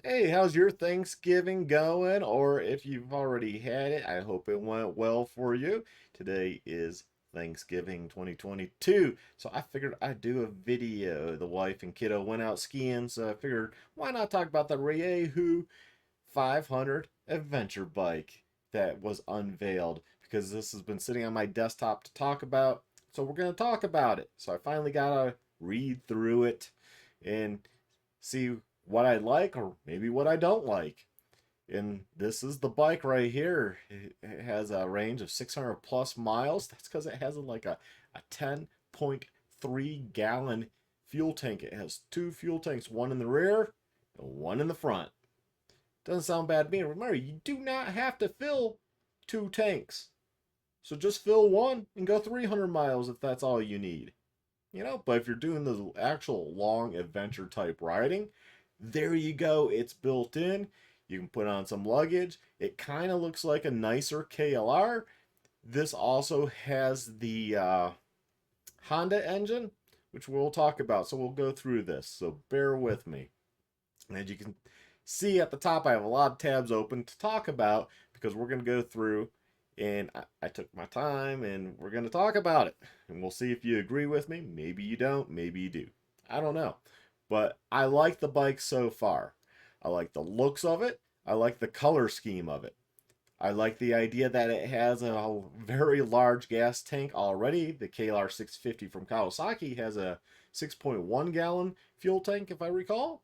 Hey, how's your Thanksgiving going? Or if you've already had it, I hope it went well for you. Today is Thanksgiving 2022, so I figured I'd do a video. The wife and kiddo went out skiing, so I figured why not talk about the Rieju 500 adventure bike that was unveiled because this has been sitting on my desktop to talk about. So we're going to talk about it. So I finally got to read through it and see what I like or maybe what I don't like. And this is the bike right here. It has a range of 600 plus miles. That's because it has a 10.3 gallon fuel tank. It has two fuel tanks, one in the rear and one in the front. Doesn't sound bad to me. Remember, you do not have to fill two tanks. So just fill one and go 300 miles if that's all you need. But if you're doing the actual long adventure type riding, there you go. It's built in. You can put on some luggage. It kind of looks like a nicer KLR. This also has the Honda engine, which we'll talk about. So we'll go through this. So bear with me. As you can see at the top, I have a lot of tabs open to talk about because we're going to go through and I took my time and we're going to talk about it. And we'll see if you agree with me. Maybe you don't, maybe you do. I don't know. But I like the bike so far. I like the looks of it. I like the color scheme of it. I like the idea that it has a very large gas tank already. The KLR650 from Kawasaki has a 6.1 gallon fuel tank, if I recall.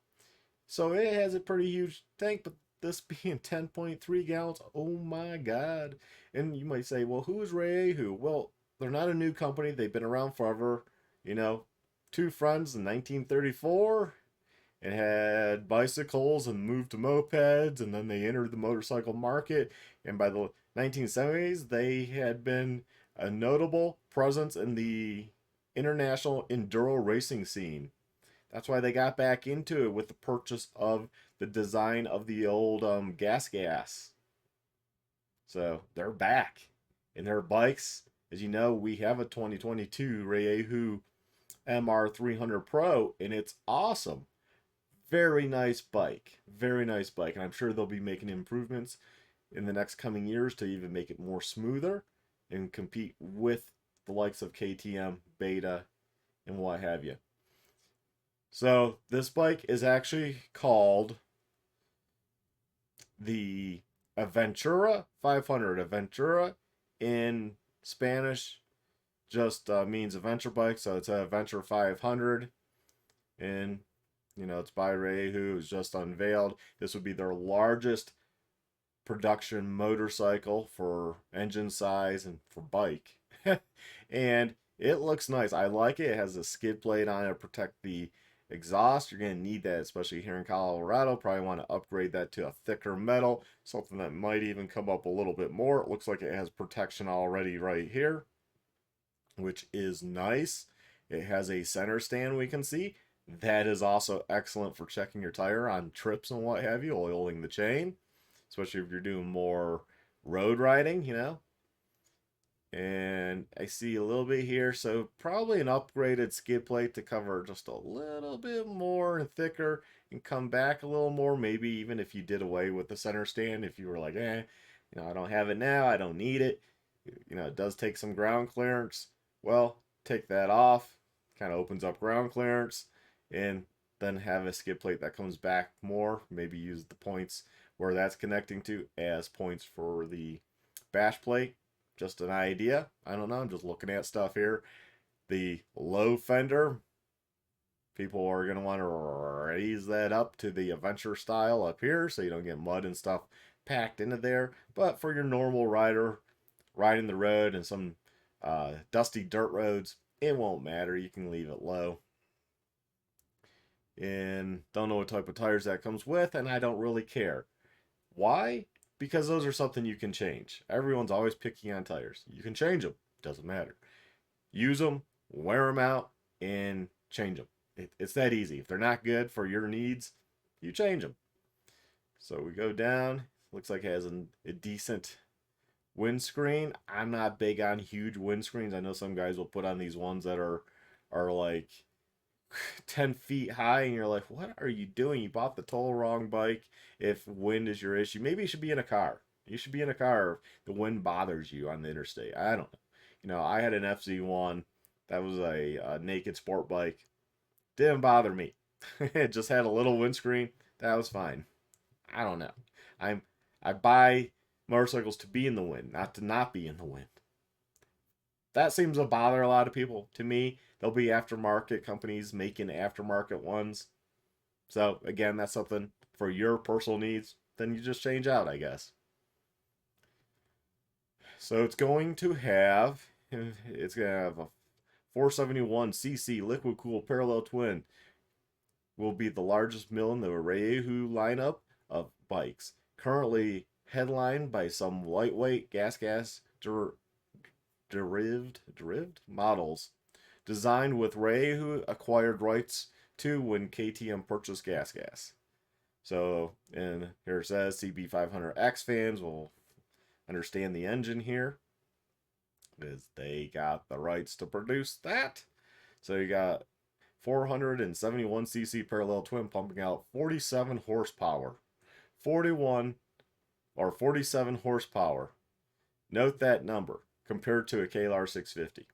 So it has a pretty huge tank, but this being 10.3 gallons, oh my God. And you might say, well, who is Rieju? Well, they're not a new company. They've been around forever. You know, two friends in 1934 and had bicycles and moved to mopeds, and then they entered the motorcycle market. And by the 1970s, they had been a notable presence in the international enduro racing scene. That's why they got back into it with the purchase of the design of the old gas. So they're back. And their bikes, as you know, we have a 2022 Rieju MR300 Pro, and it's awesome. Very nice bike. Very nice bike. And I'm sure they'll be making improvements in the next coming years to even make it more smoother and compete with the likes of KTM, Beta, and what have you. So this bike is actually called the Aventura 500. Aventura in Spanish just means adventure bike, so it's a Adventure 500, and it's by Ray, who is just unveiled. This would be their largest production motorcycle for engine size and for bike, and it looks nice. I like it. It has a skid plate on it to protect the exhaust. You're going to need that, especially here in Colorado. Probably want to upgrade that to a thicker metal, something that might even come up a little bit more. It looks like it has protection already right here, which is nice. It has a center stand we can see. That is also excellent for checking your tire on trips and what have you, oiling the chain, especially if you're doing more road riding. And I see a little bit here, so probably an upgraded skid plate to cover just a little bit more and thicker and come back a little more. Maybe even if you did away with the center stand, if you were like, I don't have it now, I don't need it. It does take some ground clearance. Well, take that off, kind of opens up ground clearance, and then have a skid plate that comes back more. Maybe use the points where that's connecting to as points for the bash plate. Just an idea. I don't know. I'm just looking at stuff here. The low fender, people are going to want to raise that up to the adventure style up here so you don't get mud and stuff packed into there. But for your normal rider riding the road and some dusty dirt roads, it won't matter. You can leave it low. And don't know what type of tires that comes with, and I don't really care. Why? Because those are something you can change. Everyone's always picking on tires. You can change them. Doesn't matter. Use them, wear them out, and change them. It's that easy. If they're not good for your needs, you change them. So we go down. Looks like it has a decent windscreen. I'm not big on huge windscreens. I know some guys will put on these ones that are like 10 feet high, and you're like, what are you doing? You bought the total wrong bike. If wind is your issue, maybe you should be in a car. You should be in a car if the wind bothers you on the interstate. I don't know. I had an FZ1 that was a naked sport bike. Didn't bother me. It just had a little windscreen. That was fine. I don't know. I'm I buy motorcycles to be in the wind, not to not be in the wind. That seems to bother a lot of people. To me, there'll be aftermarket companies making aftermarket ones. So again, that's something for your personal needs. Then you just change out, I guess. So it's gonna have a 471cc liquid cooled parallel twin. Will be the largest mill in the Rieju lineup of bikes. Currently headlined by some lightweight gas derived models designed with Rieju acquired rights to when KTM purchased gas. So, and here it says CB500X fans will understand the engine here, because they got the rights to produce that. So you got 471cc parallel twin pumping out 47 horsepower. 41 or 47 horsepower. Note that number compared to a KLR650.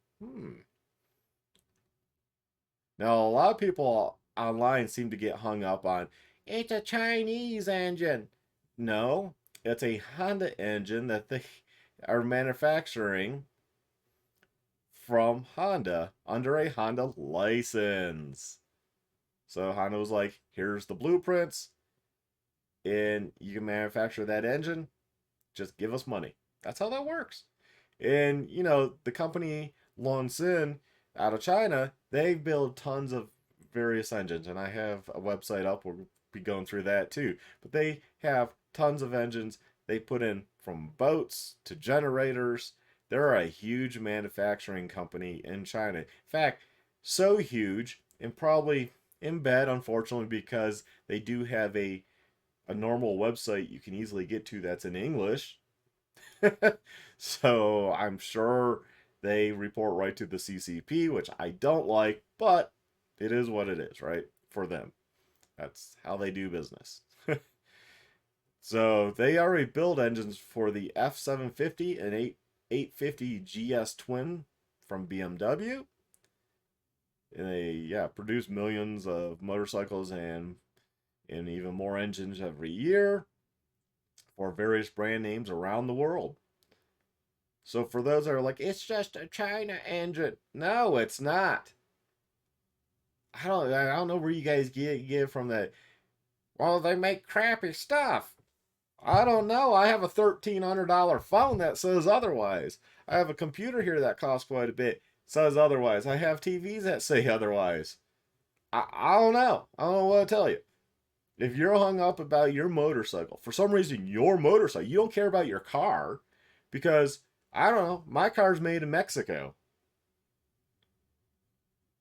Now, a lot of people online seem to get hung up on it's a Chinese engine. No, it's a Honda engine that they are manufacturing from Honda under a Honda license. So Honda was like, here's the blueprints, and you can manufacture that engine. Just give us money. That's how that works. And, the company Lonsin out of China, they build tons of various engines. And I have a website up. We'll be going through that too. But they have tons of engines they put in from boats to generators. They're a huge manufacturing company in China. In fact, so huge and probably in bed, unfortunately, because they do have a normal website you can easily get to that's in English. So I'm sure they report right to the CCP, which I don't like, but it is what it is, right? For them. That's how they do business. So they already build engines for the F750 and 850 GS Twin from BMW. And they produce millions of motorcycles and even more engines every year for various brand names around the world. So for those that are like, it's just a China engine. No, it's not. I don't know where you guys get from that. Well, they make crappy stuff. I don't know. I have a $1,300 phone that says otherwise. I have a computer here that costs quite a bit, says otherwise. I have TVs that say otherwise. I don't know. I don't know what to tell you. If you're hung up about your motorcycle, for some reason, your motorcycle, you don't care about your car, because, I don't know, my car's made in Mexico.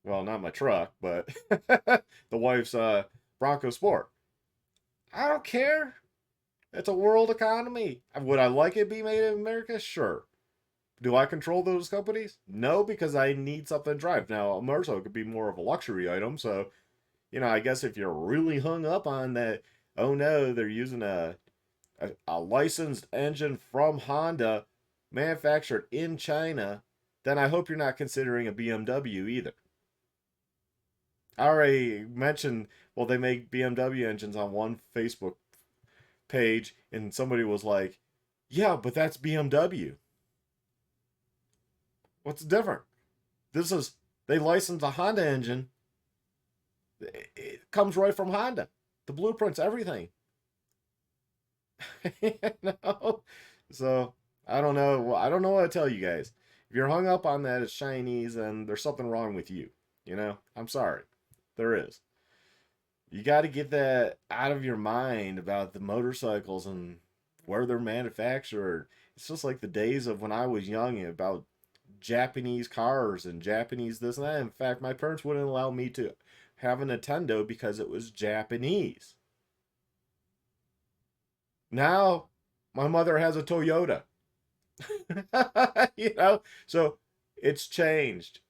Well, not my truck, but the wife's Bronco Sport. I don't care. It's a world economy. Would I like it be made in America? Sure. Do I control those companies? No, because I need something to drive. Now, a motorcycle could be more of a luxury item, so I guess if you're really hung up on that, oh no, they're using a licensed engine from Honda manufactured in China, then I hope you're not considering a BMW either. I already mentioned, well, they make BMW engines on one Facebook page, and somebody was like, yeah, but that's BMW. What's different? They licensed a Honda engine. It comes right from Honda. The blueprints, everything. No. So I don't know. Well, I don't know what to tell you guys. If you're hung up on that it's Chinese, then there's something wrong with you. I'm sorry. There is. You got to get that out of your mind about the motorcycles and where they're manufactured. It's just like the days of when I was young about Japanese cars and Japanese this and that. In fact, my parents wouldn't allow me to have a Nintendo because it was Japanese. Now, my mother has a Toyota. So it's changed.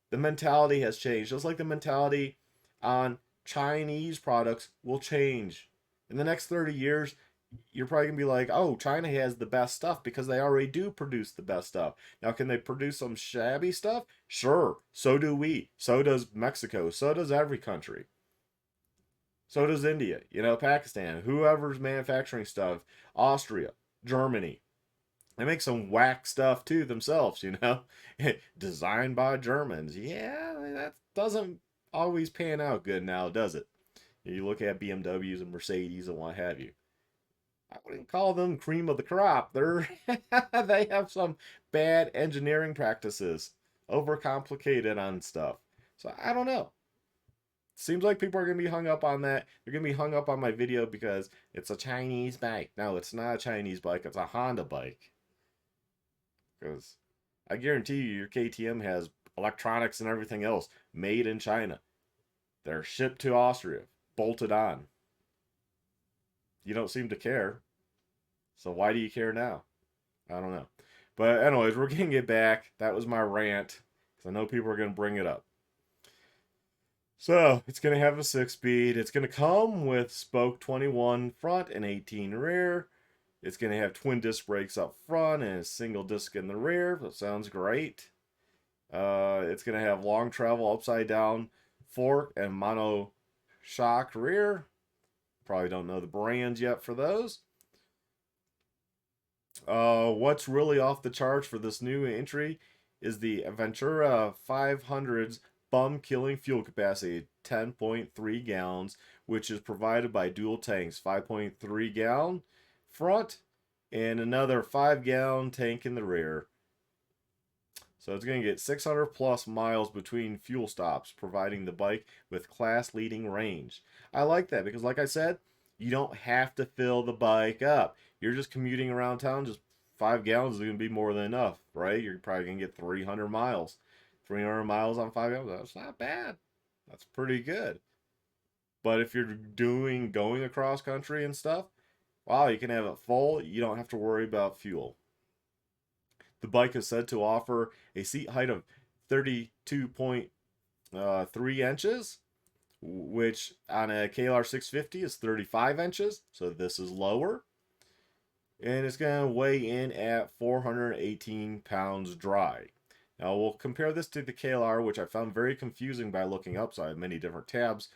The mentality has changed. Just like the mentality on Chinese products will change. In the next 30 years, you're probably going to be like, oh, China has the best stuff because they already do produce the best stuff. Now, can they produce some shabby stuff? Sure. So do we. So does Mexico. So does every country. So does India, Pakistan, whoever's manufacturing stuff, Austria, Germany. They make some whack stuff too themselves. Designed by Germans. Yeah, that doesn't always pan out good now, does it? You look at BMWs and Mercedes and what have you. I wouldn't call them cream of the crop. They have some bad engineering practices, overcomplicated on stuff. So I don't know. Seems like people are gonna be hung up on that. They're gonna be hung up on my video because it's a Chinese bike. No, it's not a Chinese bike. It's a Honda bike. Because I guarantee you, your KTM has electronics and everything else made in China. They're shipped to Austria, bolted on. You don't seem to care. So why do you care now? I don't know. But anyways, we're getting it back. That was my rant. Because I know people are going to bring it up. So it's going to have a 6-speed. It's going to come with spoke 21 front and 18 rear. It's going to have twin disc brakes up front and a single disc in the rear. That sounds great. It's going to have long travel upside down fork and mono shock rear. Probably don't know the brands yet for those. What's really off the charts for this new entry is the Aventura 500's bum-killing fuel capacity, 10.3 gallons, which is provided by dual tanks, 5.3 gallon front and another 5-gallon tank in the rear. So it's going to get 600 plus miles between fuel stops, providing the bike with class-leading range. I like that because, like I said, you don't have to fill the bike up. You're just commuting around town, just 5 gallons is going to be more than enough, right? You're probably going to get 300 miles. 300 miles on 5 gallons, that's not bad. That's pretty good. But if you're going across country and stuff, wow, you can have it full. You don't have to worry about fuel. The bike is said to offer a seat height of 32.3 inches, which on a KLR650 is 35 inches. So this is lower. And it's going to weigh in at 418 pounds dry. Now we'll compare this to the KLR, which I found very confusing by looking up. So I have many different tabs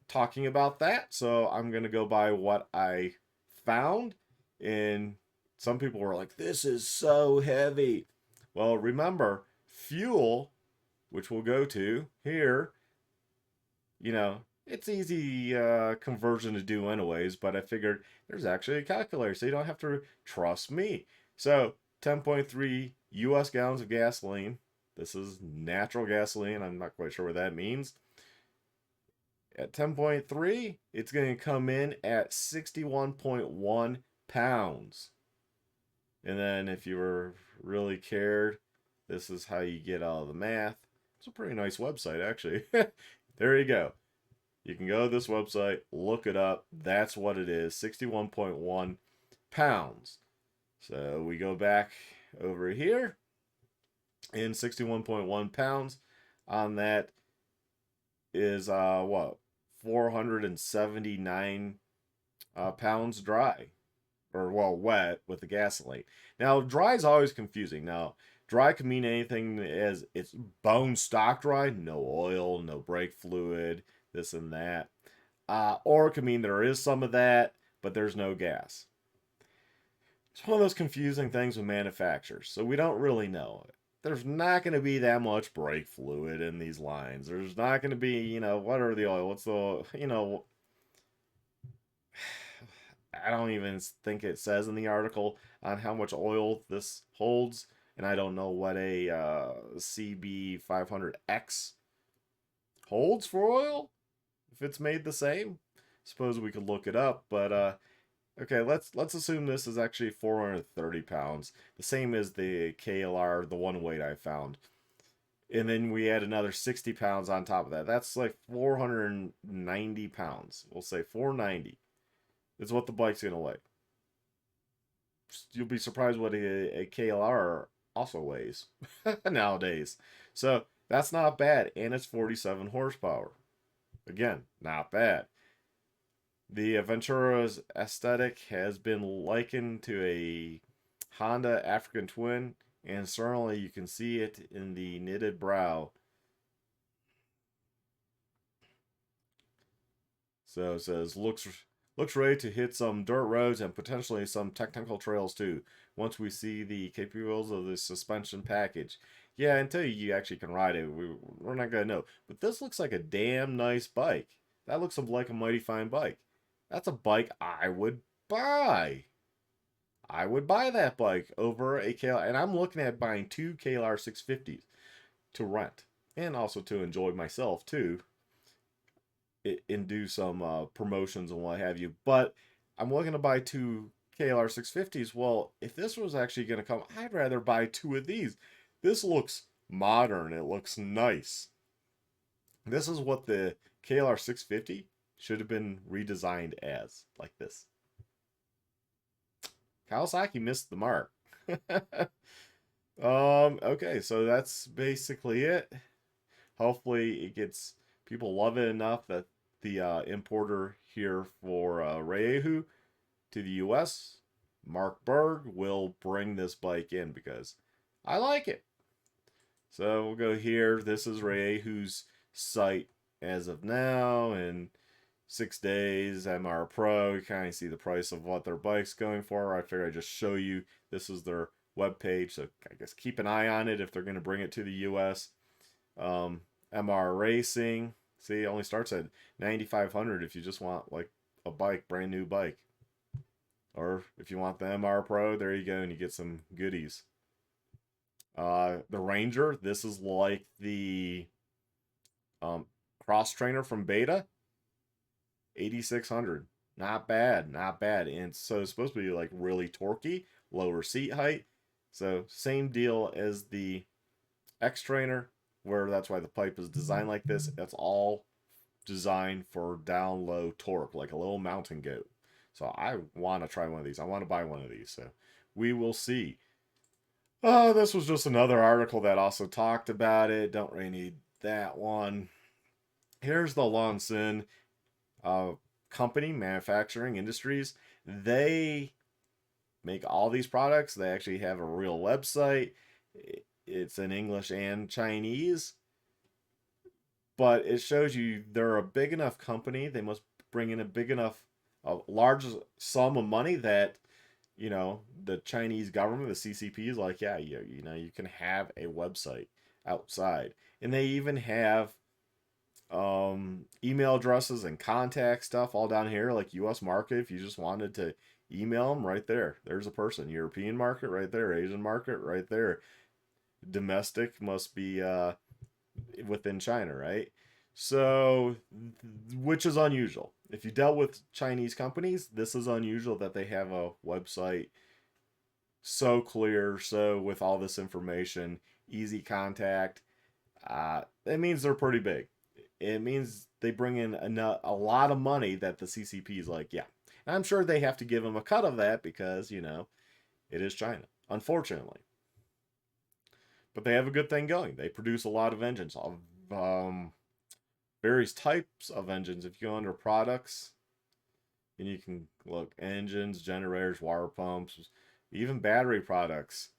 talking about that. So I'm going to go by what I found. And some people were like, this is so heavy. Well, remember, fuel, which we'll go to here, it's easy conversion to do anyways, but I figured there's actually a calculator, so you don't have to trust me. So 10.3 US gallons of gasoline. This is natural gasoline. I'm not quite sure what that means. At 10.3, it's going to come in at 61.1 pounds. And then if you were really cared, this is how you get all the math. It's a pretty nice website, actually. There you go. You can go to this website, look it up. That's what it is, 61.1 pounds. So we go back over here, and 61.1 pounds on that is, 479 pounds dry. Or, well, wet with the gasoline. Now, dry is always confusing. Now, dry can mean anything as it's bone stock dry, no oil, no brake fluid, this and that. Or it can mean there is some of that, but there's no gas. It's one of those confusing things with manufacturers, so we don't really know. There's not going to be that much brake fluid in these lines. There's not going to be, what are the oil? What's the, I don't even think it says in the article on how much oil this holds, and I don't know what a CB500X holds for oil, if it's made the same. Suppose we could look it up, but okay, let's assume this is actually 430 pounds, the same as the KLR, the one weight I found. And then we add another 60 pounds on top of that. That's like 490 pounds. We'll say 490 is what the bike's going to weigh. You'll be surprised what a KLR also weighs nowadays. So that's not bad, and it's 47 horsepower. Again, not bad. The Aventura's aesthetic has been likened to a Honda African Twin, and certainly you can see it in the knitted brow. So it says looks ready to hit some dirt roads and potentially some technical trails too. Once we see the capabilities of the suspension package, yeah, until you actually can ride it, we're not gonna know. But this looks like a damn nice bike. That looks like a mighty fine bike. That's a bike I would buy. I would buy that bike over a KLR, and I'm looking at buying two KLR650s to rent and also to enjoy myself too and do some promotions and what have you. But I'm looking to buy two KLR 650s. Well, if this was actually going to come, I'd rather buy two of these. This looks modern. It looks nice. This is what the KLR 650 should have been redesigned as, like this. Kawasaki missed the mark. Okay, so that's basically it. Hopefully it gets people love it enough that the importer here for Rieju to the US, Mark Berg, will bring this bike in because I like it. So we'll go here. This is Rieju's site as of now, and 6 days MR Pro. You kind of see the price of what their bike's going for. I figure I just show you. This is their webpage, so I guess keep an eye on it if they're going to bring it to the US. MR Racing. See, it only starts at 9,500 if you just want like a bike, brand new bike. Or if you want the MR Pro, there you go, and you get some goodies. The Ranger, this is like the cross trainer from Beta. 8,600. Not bad, not bad. And so it's supposed to be like really torquey, lower seat height. So same deal as the X Trainer, where that's why the pipe is designed like this. That's all designed for down low torque, like a little mountain goat. So I want to try one of these. I want to buy one of these. So we will see. Oh, this was just another article that also talked about it. Don't really need that one. Here's the Lonson company, manufacturing industries. They make all these products. They actually have a real website. It's in English and Chinese, but it shows you they're a big enough company. They must bring in a large sum of money that the Chinese government, the CCP, is like, yeah, you can have a website outside, and they even have email addresses and contact stuff all down here, like U.S. market. If you just wanted to email them, right there, there's a person. European market, right there. Asian market, right there. Domestic must be within China, right? So, which is unusual. If you dealt with Chinese companies, this is unusual that they have a website so clear, so with all this information, easy contact. It means they're pretty big. It means they bring in a lot of money that the CCP is like, yeah. And I'm sure they have to give them a cut of that because, it is China, unfortunately. But they have a good thing going. They produce a lot of engines, um, various types of engines. If you go under products, and you can look engines, generators, water pumps, even battery products.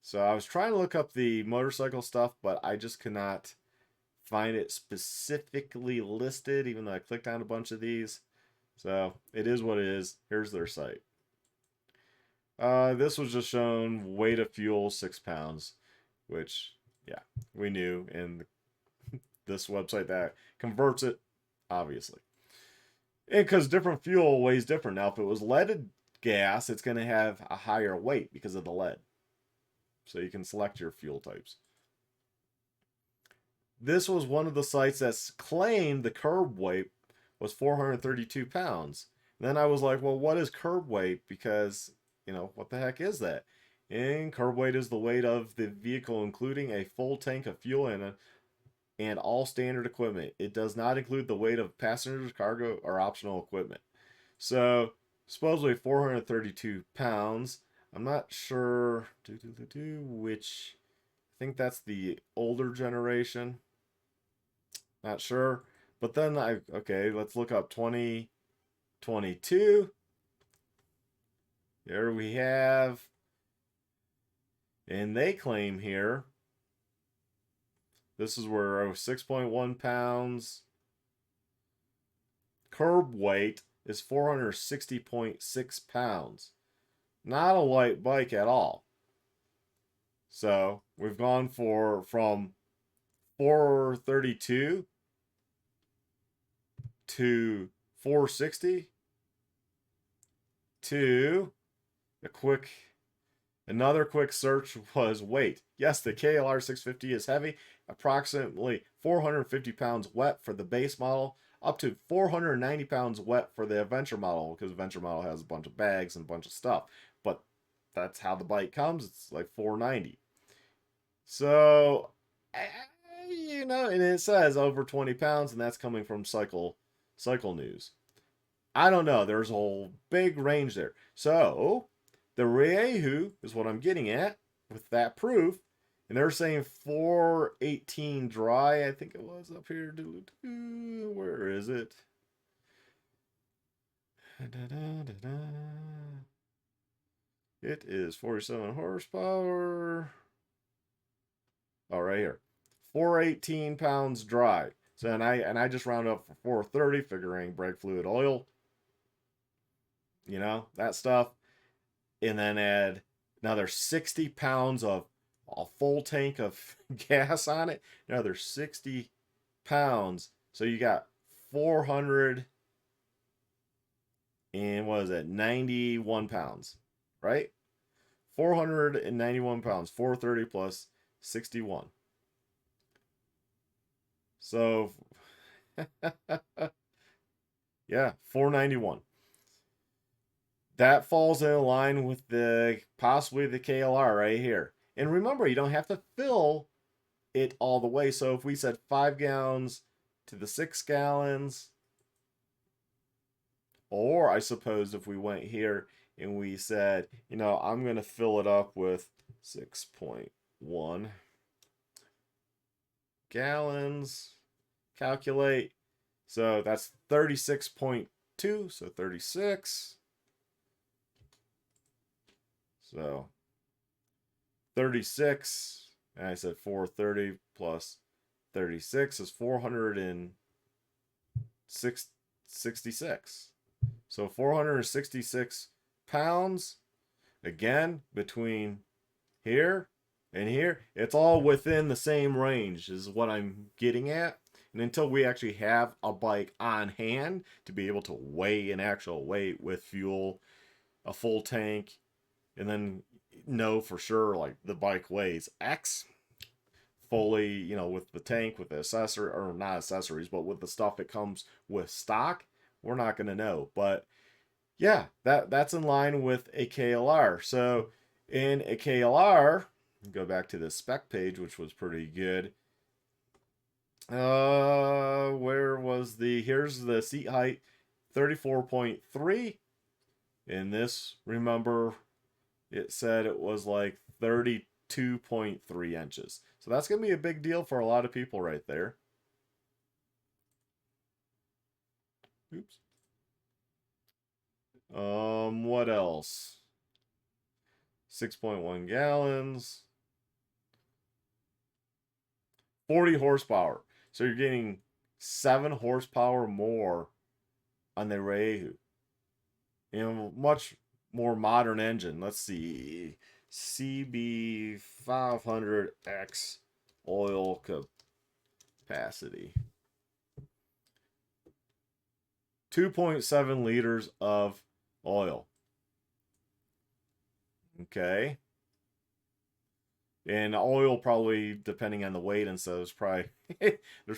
So I was trying to look up the motorcycle stuff, but I just could not find it specifically listed, even though I clicked on a bunch of these. So it is what it is. Here's their site. This was just shown weight of fuel, 6 pounds, which, yeah, we knew. And this website that converts it, obviously. And because different fuel weighs different. Now, if it was leaded gas, it's going to have a higher weight because of the lead. So you can select your fuel types. This was one of the sites that claimed the curb weight was 432 pounds. And then I was like, well, what is curb weight? Because, what the heck is that? And curb weight is the weight of the vehicle, including a full tank of fuel and all standard equipment. It does not include the weight of passengers, cargo, or optional equipment. So, supposedly 432 pounds. I'm not sure which. I think that's the older generation. Not sure. But then okay, let's look up 2022. Here we have, and they claim here, this is where 6.1 pounds. Curb weight is 460.6 pounds. Not a light bike at all. So we've gone from 432 to 460 to another quick search was weight. Yes, the KLR650 is heavy, approximately 450 pounds wet for the base model, up to 490 pounds wet for the Adventure model, because Adventure model has a bunch of bags and a bunch of stuff. But that's how the bike comes. It's like 490. So, and it says over 20 pounds, and that's coming from Cycle News. I don't know. There's a whole big range there. So, the Rieju is what I'm getting at with that proof. And they're saying 418 dry. I think it was up here. Where is it? It is 47 horsepower. Oh, right here. 418 pounds dry. So and I just round up for 430, figuring brake fluid, oil, that stuff. And then add another 60 pounds of a full tank of gas on it. Another 60 pounds. So you got 400 and what is it? 91 pounds, right? 491 pounds. 430 plus 61. So, yeah, 491. That falls in line with possibly the KLR right here. And remember, you don't have to fill it all the way. So if we said 5 gallons to the 6 gallons, or I suppose if we went here and we said, I'm going to fill it up with 6.1 gallons, calculate. So that's 36.2, so 36. So 36, and I said 430 plus 36 is 466. So 466 pounds, again, between here and here. It's all within the same range is what I'm getting at. And until we actually have a bike on hand to be able to weigh an actual weight with fuel, a full tank, and then know for sure like the bike weighs X fully, with the tank, with the accessory, or not accessories, but with the stuff that comes with stock, we're not going to know. But yeah, that's in line with a KLR. So in a KLR, go back to the spec page, which was pretty good. Where was here's the seat height, 34.3. In this, remember, it said it was like 32.3 inches. So that's going to be a big deal for a lot of people right there. Oops. What else? 6.1 gallons. 40 horsepower. So you're getting 7 horsepower more on the Rieju. Much more modern engine. Let's see. CB500X oil capacity. 2.7 liters of oil. Okay. And oil probably, depending on the weight and so, there's probably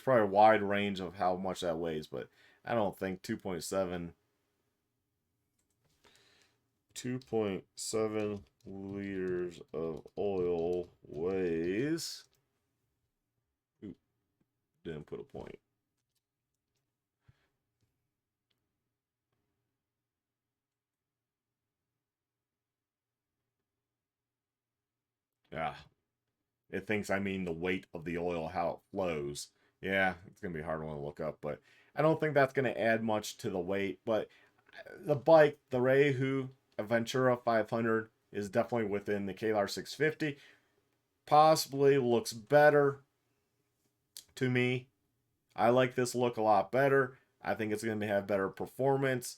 a wide range of how much that weighs, but I don't think 2.7 liters of oil weighs. Ooh, didn't put a point. Yeah. It thinks I mean the weight of the oil, how it flows. Yeah, it's gonna be a hard one to look up, but I don't think that's gonna add much to the weight. But the bike, the Rieju Aventura 500, is definitely within the KLR 650. Possibly looks better to me. I like this look a lot better. I think it's going to have better performance.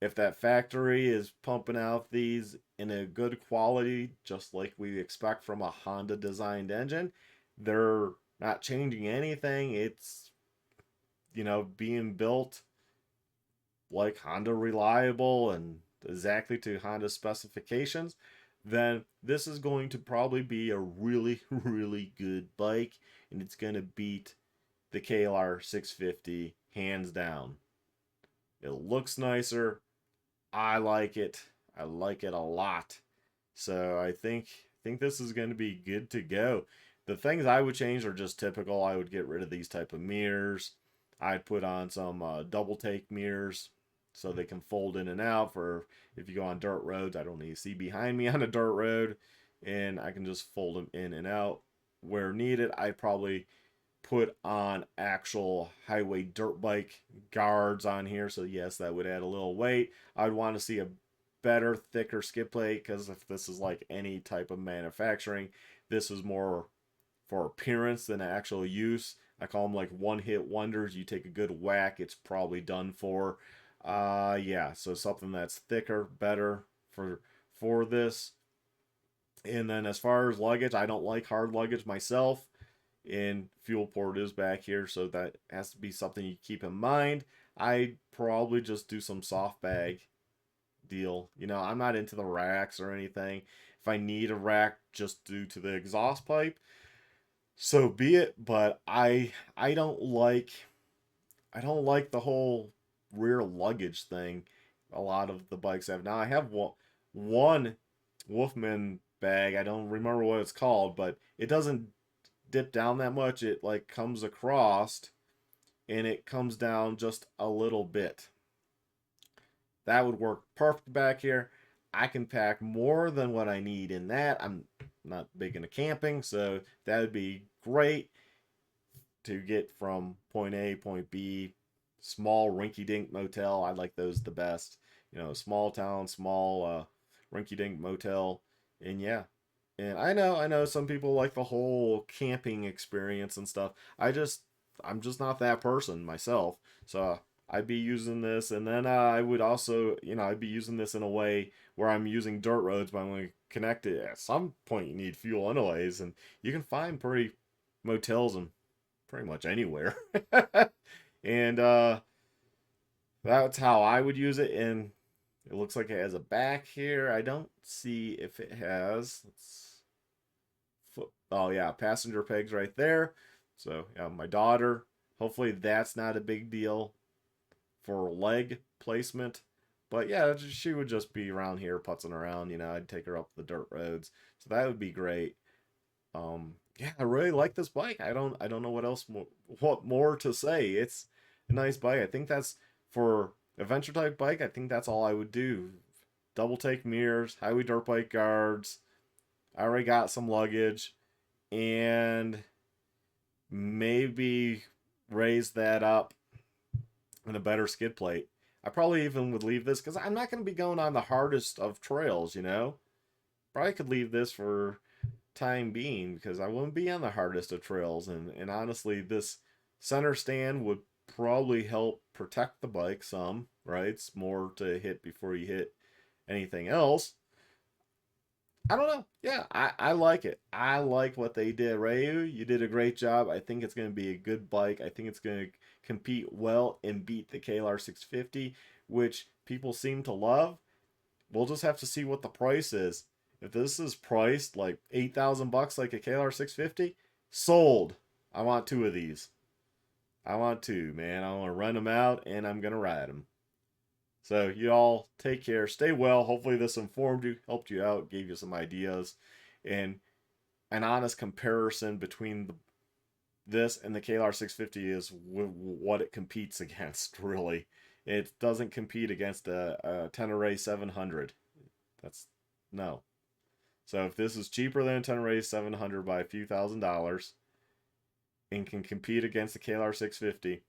If that factory is pumping out these in a good quality, just like we expect from a Honda designed engine, they're not changing anything. It's, being built like Honda reliable and exactly to Honda specifications, then this is going to probably be a really, really good bike, and it's going to beat the KLR 650 hands down. It looks nicer. I like it. I like it a lot. So I think this is going to be good to go. The things I would change are just typical. I would get rid of these type of mirrors. I'd put on some double take mirrors so they can fold in and out for if you go on dirt roads. I don't need to see behind me on a dirt road, and I can just fold them in and out where needed. I probably put on actual highway dirt bike guards on here. So yes, that would add a little weight. I'd want to see a better, thicker skid plate because if this is like any type of manufacturing, this is more for appearance than actual use. I call them like one hit wonders. You take a good whack, it's probably done for. Yeah, so something that's thicker, better for this. And then as far as luggage, I don't like hard luggage myself, and fuel port is back here, so that has to be something you keep in mind. I probably just do some soft bag deal. I'm not into the racks or anything. If I need a rack just due to the exhaust pipe, so be it. But I don't like the whole rear luggage thing. A lot of the bikes have now. I have one Wolfman bag. I don't remember what it's called, but it doesn't dip down that much. It like comes across and it comes down just a little bit. That would work perfect back here. I can pack more than what I need in that. I'm not big into camping, so that would be great to get from point A, point B, small rinky dink motel. I like those the best. Small town, small rinky dink motel. And yeah. And I know some people like the whole camping experience and stuff. I'm just not that person myself. So I'd be using this, and then I would also, I'd be using this in a way where I'm using dirt roads, but I'm going to connect it. At some point, you need fuel anyways, and you can find pretty motels in pretty much anywhere. And that's how I would use it. And it looks like it has a back here. I don't see if it has. Oh yeah, passenger pegs right there. So yeah, my daughter. Hopefully that's not a big deal for leg placement. But yeah, she would just be around here putzing around. I'd take her up the dirt roads, so that would be great. Yeah, I really like this bike. I don't know what more to say. It's a nice bike. I think that's for adventure type bike. I think that's all I would do. Double take mirrors, highway dirt bike guards. I already got some luggage, and maybe raise that up in a better skid plate. I probably even would leave this because I'm not going to be going on the hardest of trails. Probably could leave this for time being because I wouldn't be on the hardest of trails. And honestly, this center stand would probably help protect the bike some, right? It's more to hit before you hit anything else. I don't know. Yeah, I like it. I like what they did. Ryu, you did a great job. I think it's going to be a good bike. I think it's going to compete well and beat the KLR 650, which people seem to love. We'll just have to see what the price is. If this is priced like 8,000 bucks like a KLR 650, sold. I want two of these. I want two, man. I want to run them out and I'm going to ride them. So you all take care, stay well. Hopefully this informed you, helped you out, gave you some ideas, and an honest comparison between this and the KLR 650 is what it competes against. Really, it doesn't compete against a Tenere 700. That's no. So if this is cheaper than a Tenere 700 by a few $1,000s, and can compete against the KLR650,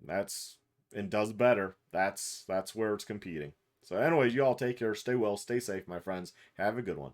that's and does better, that's where it's competing. So anyways, you all take care, stay well, stay safe, my friends. Have a good one.